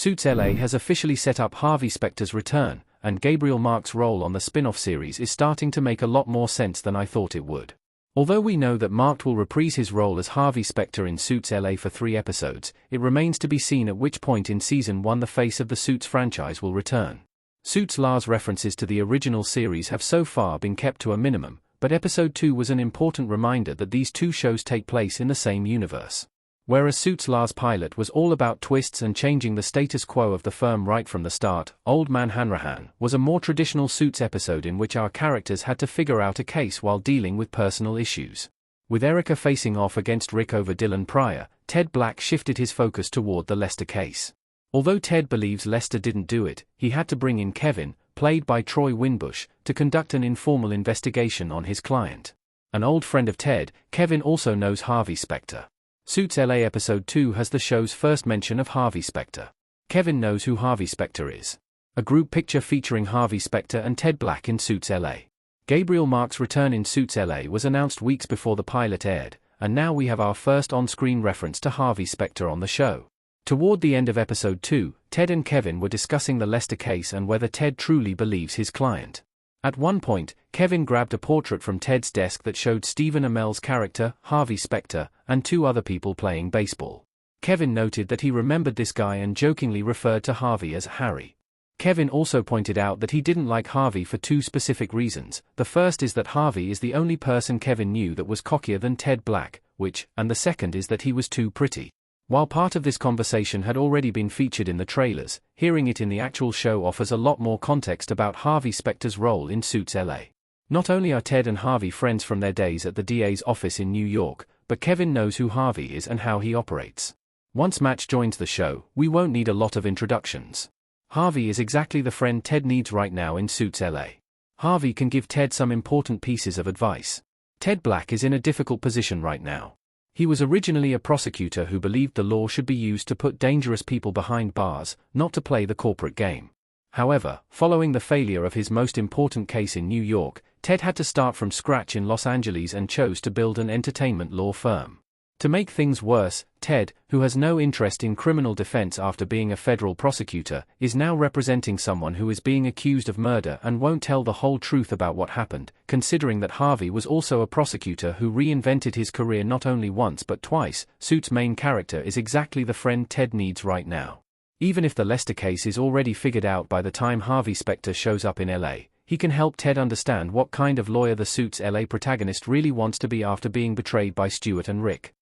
Suits LA has officially set up Harvey Specter's return, and Gabriel Mark's role on the spin-off series is starting to make a lot more sense than I thought it would. Although we know that Mark will reprise his role as Harvey Specter in Suits LA for 3 episodes, it remains to be seen at which point in Season 1 the face of the Suits franchise will return. Suits LA's references to the original series have so far been kept to a minimum, but Episode 2 was an important reminder that these two shows take place in the same universe. Whereas Suits LA's pilot was all about twists and changing the status quo of the firm right from the start, Old Man Hanrahan was a more traditional Suits episode in which our characters had to figure out a case while dealing with personal issues. With Erica facing off against Rick over Dylan Pryor, Ted Black shifted his focus toward the Lester case. Although Ted believes Lester didn't do it, he had to bring in Kevin, played by Troy Winbush, to conduct an informal investigation on his client. An old friend of Ted, Kevin also knows Harvey Specter. Suits LA Episode 2 has the show's first mention of Harvey Specter. Kevin knows who Harvey Specter is. A group picture featuring Harvey Specter and Ted Black in Suits LA. Gabriel Mark's return in Suits LA was announced weeks before the pilot aired, and now we have our first on-screen reference to Harvey Specter on the show. Toward the end of Episode 2, Ted and Kevin were discussing the Lester case and whether Ted truly believes his client. At one point, Kevin grabbed a portrait from Ted's desk that showed Stephen Amell's character, Harvey Specter, and 2 other people playing baseball. Kevin noted that he remembered this guy and jokingly referred to Harvey as Harry. Kevin also pointed out that he didn't like Harvey for 2 specific reasons. The first is that Harvey is the only person Kevin knew that was cockier than Ted Black, and the second is that he was too pretty. While part of this conversation had already been featured in the trailers, hearing it in the actual show offers a lot more context about Harvey Specter's role in Suits LA. Not only are Ted and Harvey friends from their days at the DA's office in New York, but Kevin knows who Harvey is and how he operates. Once Match joins the show, we won't need a lot of introductions. Harvey is exactly the friend Ted needs right now in Suits LA. Harvey can give Ted some important pieces of advice. Ted Black is in a difficult position right now. He was originally a prosecutor who believed the law should be used to put dangerous people behind bars, not to play the corporate game. However, following the failure of his most important case in New York, Ted had to start from scratch in Los Angeles and chose to build an entertainment law firm. To make things worse, Ted, who has no interest in criminal defense after being a federal prosecutor, is now representing someone who is being accused of murder and won't tell the whole truth about what happened, considering that Harvey was also a prosecutor who reinvented his career not only once but twice. Suits' main character is exactly the friend Ted needs right now. Even if the Lester case is already figured out by the time Harvey Specter shows up in LA, he can help Ted understand what kind of lawyer the Suits LA protagonist really wants to be after being betrayed by Stuart and Rick.